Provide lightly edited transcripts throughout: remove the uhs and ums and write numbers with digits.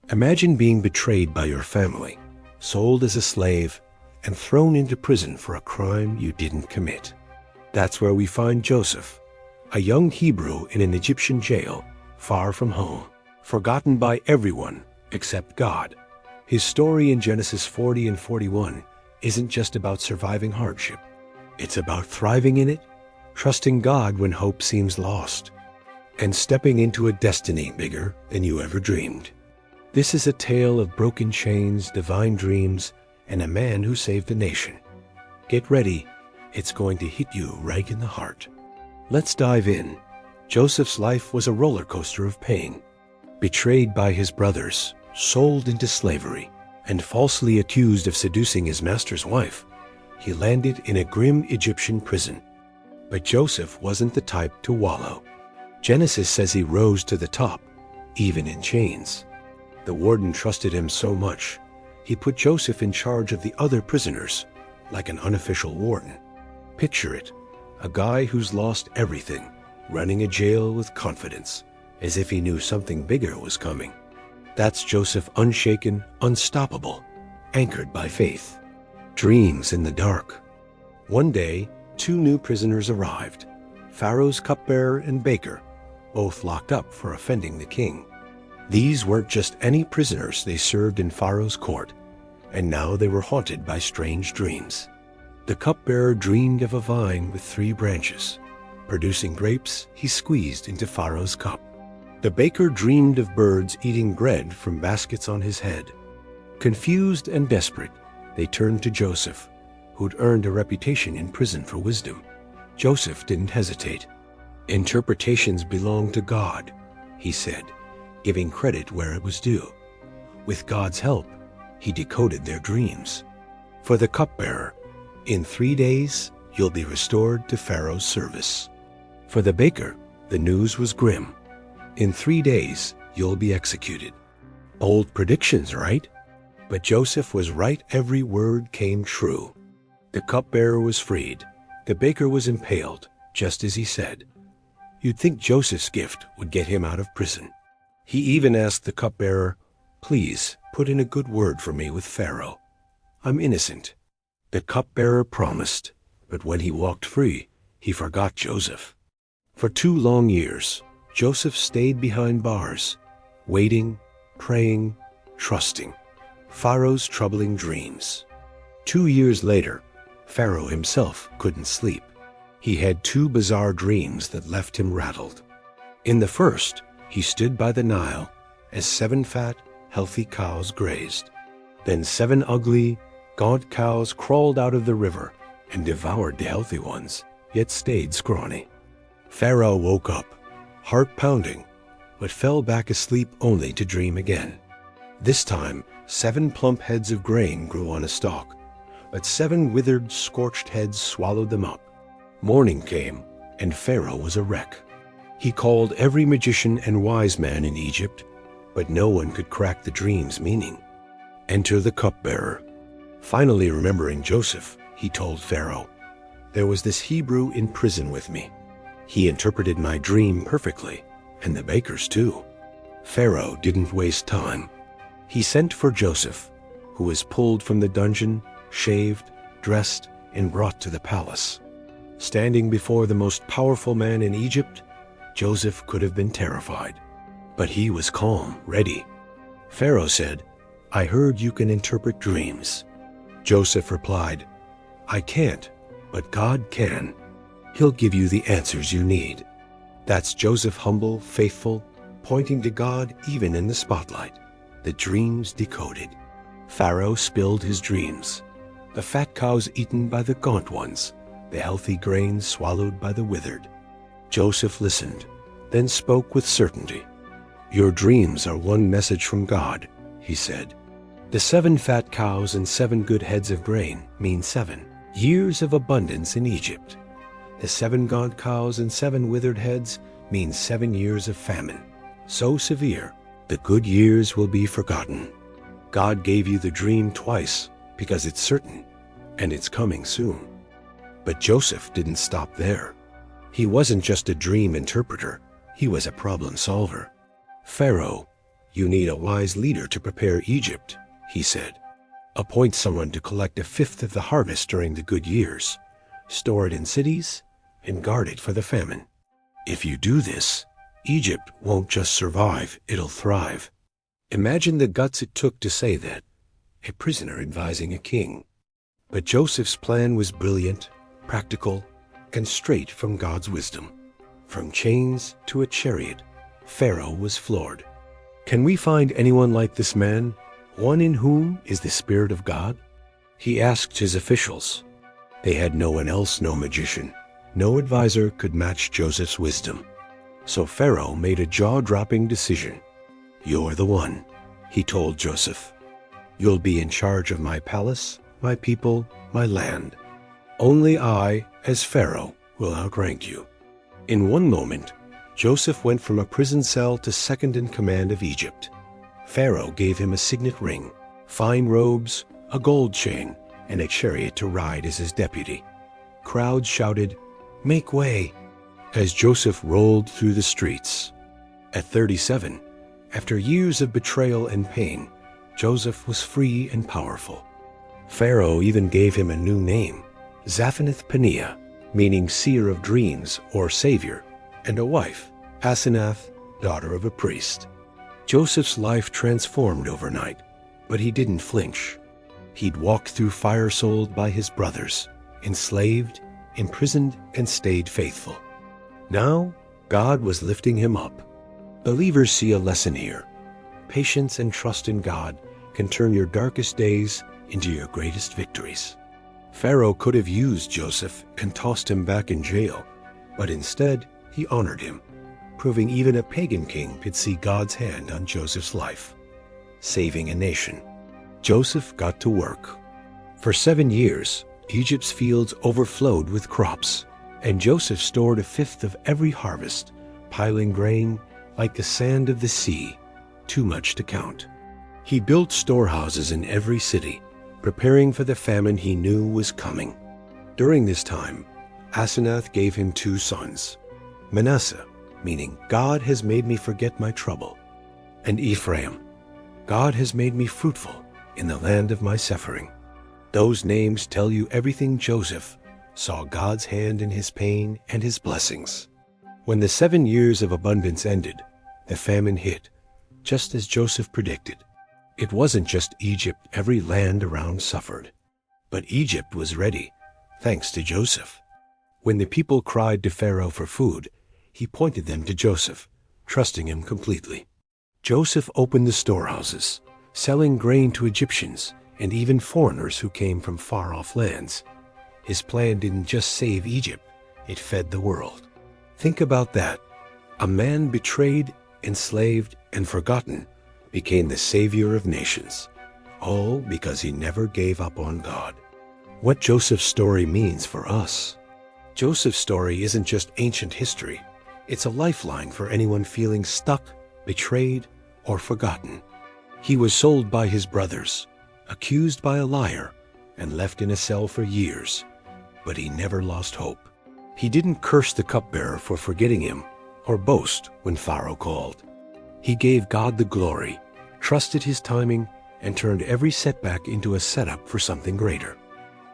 Imagine being betrayed by your family, sold as a slave, and thrown into prison for a crime you didn't commit. That's where we find Joseph, a young Hebrew in an Egyptian jail, far from home, forgotten by everyone except God. His story in Genesis 40 and 41 isn't just about surviving hardship. It's about thriving in it, trusting God when hope seems lost, and stepping into a destiny bigger than you ever dreamed. This is a tale of broken chains, divine dreams, and a man who saved a nation. Get ready, it's going to hit you right in the heart. Let's dive in. Joseph's life was a roller coaster of pain. Betrayed by his brothers, sold into slavery, and falsely accused of seducing his master's wife, he landed in a grim Egyptian prison. But Joseph wasn't the type to wallow. Genesis says he rose to the top, even in chains. The warden trusted him so much, he put Joseph in charge of the other prisoners, like an unofficial warden. Picture it, a guy who's lost everything, running a jail with confidence, as if he knew something bigger was coming. That's Joseph, unshaken, unstoppable, anchored by faith. Dreams in the dark. One day, 2 new prisoners arrived, Pharaoh's cupbearer and baker, both locked up for offending the king. These weren't just any prisoners, they served in Pharaoh's court, and now they were haunted by strange dreams. The cupbearer dreamed of a vine with 3 branches, producing grapes he squeezed into Pharaoh's cup. The baker dreamed of birds eating bread from baskets on his head. Confused and desperate, they turned to Joseph, who'd earned a reputation in prison for wisdom. Joseph didn't hesitate. Interpretations belong to God, he said, giving credit where it was due. With God's help, he decoded their dreams. For the cupbearer, in 3 days, you'll be restored to Pharaoh's service. For the baker, the news was grim. In 3 days, you'll be executed. Bold predictions, right? But Joseph was right. Every word came true. The cupbearer was freed. The baker was impaled, just as he said. You'd think Joseph's gift would get him out of prison. He even asked the cupbearer, "Please put in a good word for me with Pharaoh. I'm innocent." The cupbearer promised, but when he walked free, he forgot Joseph. For 2 long years, Joseph stayed behind bars, waiting, praying, trusting. Pharaoh's troubling dreams. 2 years later, Pharaoh himself couldn't sleep. He had 2 bizarre dreams that left him rattled. In the first, he stood by the Nile as 7 fat, healthy cows grazed. Then 7 ugly, gaunt cows crawled out of the river and devoured the healthy ones, yet stayed scrawny. Pharaoh woke up, heart pounding, but fell back asleep only to dream again. This time, 7 plump heads of grain grew on a stalk, but 7 withered, scorched heads swallowed them up. Morning came, and Pharaoh was a wreck. He called every magician and wise man in Egypt, but no one could crack the dream's meaning. Enter the cupbearer. Finally remembering Joseph, he told Pharaoh, "There was this Hebrew in prison with me. He interpreted my dream perfectly, and the baker's too." Pharaoh didn't waste time. He sent for Joseph, who was pulled from the dungeon, shaved, dressed, and brought to the palace. Standing before the most powerful man in Egypt, Joseph could have been terrified. But he was calm, ready. Pharaoh said, "I heard you can interpret dreams." Joseph replied, "I can't, but God can. He'll give you the answers you need." That's Joseph, humble, faithful, pointing to God even in the spotlight. The dreams decoded. Pharaoh spilled his dreams. The fat cows eaten by the gaunt ones, the healthy grain swallowed by the withered. Joseph listened, then spoke with certainty. "Your dreams are one message from God," he said. "The 7 fat cows and 7 good heads of grain mean 7 years of abundance in Egypt. The 7 gaunt cows and 7 withered heads mean 7 years of famine, so severe the good years will be forgotten. God gave you the dream twice because it's certain, and it's coming soon." But Joseph didn't stop there. He wasn't just a dream interpreter, he was a problem solver. "Pharaoh, "You need a wise leader to prepare Egypt," he said. "Appoint someone to collect a fifth of the harvest during the good years, store it in cities, and guard it for the famine. If you do this, Egypt won't just survive, it'll thrive." Imagine the guts it took to say that, a prisoner advising a king. But Joseph's plan was brilliant, practical, and straight from God's wisdom. From chains to a chariot, Pharaoh was floored. Can we find anyone like this man, one in whom is the Spirit of God? He asked his officials. They had no one else, no magician. No advisor could match Joseph's wisdom. So Pharaoh made a jaw-dropping decision. "You're the one," he told Joseph. "You'll be in charge of my palace, my people, my land. Only I, as Pharaoh, will outrank you." In one moment, Joseph went from a prison cell to second in command of Egypt. Pharaoh gave him a signet ring, fine robes, a gold chain, and a chariot to ride as his deputy. Crowds shouted, "Make way," as Joseph rolled through the streets. At 37, after years of betrayal and pain, Joseph was free and powerful. Pharaoh even gave him a new name, Zaphenath-Paneah, meaning seer of dreams or savior, and a wife, Asenath, daughter of a priest. Joseph's life transformed overnight, but he didn't flinch. He'd walked through fire sold by his brothers, enslaved, imprisoned, and stayed faithful. Now, God was lifting him up. Believers see a lesson here. Patience and trust in God can turn your darkest days into your greatest victories. Pharaoh could have used Joseph and tossed him back in jail, but instead he honored him, proving even a pagan king could see God's hand on Joseph's life, saving a nation. Joseph got to work. For 7 years, Egypt's fields overflowed with crops, and Joseph stored a fifth of every harvest, piling grain like the sand of the sea, too much to count. He built storehouses in every city, preparing for the famine he knew was coming. During this time, Asenath gave him 2 sons, Manasseh, meaning God has made me forget my trouble, and Ephraim, God has made me fruitful in the land of my suffering. Those names tell you everything Joseph saw God's hand in his pain and his blessings. When the 7 years of abundance ended, the famine hit, just as Joseph predicted. It wasn't just Egypt, every land around suffered. But Egypt was ready, thanks to Joseph. When the people cried to Pharaoh for food, he pointed them to Joseph, trusting him completely. Joseph opened the storehouses, selling grain to Egyptians and even foreigners who came from far-off lands. His plan didn't just save Egypt, it fed the world. Think about that. A man betrayed, enslaved, and forgotten became the savior of nations, all because he never gave up on God. What Joseph's story means for us. Joseph's story isn't just ancient history. It's a lifeline for anyone feeling stuck, betrayed, or forgotten. He was sold by his brothers, accused by a liar, and left in a cell for years. But he never lost hope. He didn't curse the cupbearer for forgetting him or boast when Pharaoh called. He gave God the glory, trusted his timing, and turned every setback into a setup for something greater.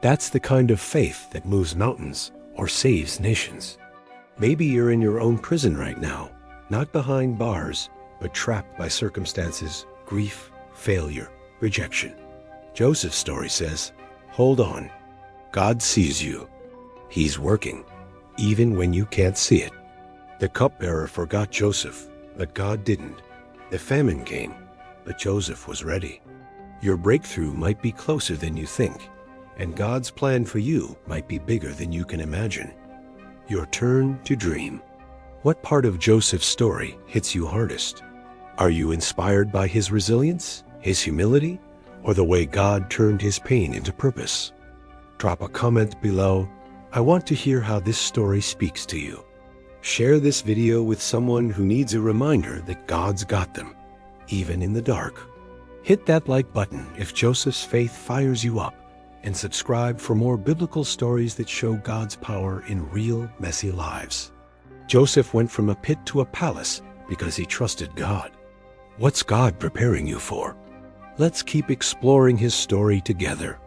That's the kind of faith that moves mountains or saves nations. Maybe you're in your own prison right now, not behind bars, but trapped by circumstances, grief, failure, rejection. Joseph's story says, hold on. God sees you. He's working, even when you can't see it. The cupbearer forgot Joseph, but God didn't. The famine came, but Joseph was ready. Your breakthrough might be closer than you think, and God's plan for you might be bigger than you can imagine. Your turn to dream. What part of Joseph's story hits you hardest? Are you inspired by his resilience, his humility, or the way God turned his pain into purpose? Drop a comment below. I want to hear how this story speaks to you. Share this video with someone who needs a reminder that God's got them, even in the dark. Hit that like button if Joseph's faith fires you up, and subscribe for more biblical stories that show God's power in real, messy lives. Joseph went from a pit to a palace because he trusted God. What's God preparing you for? Let's keep exploring his story together.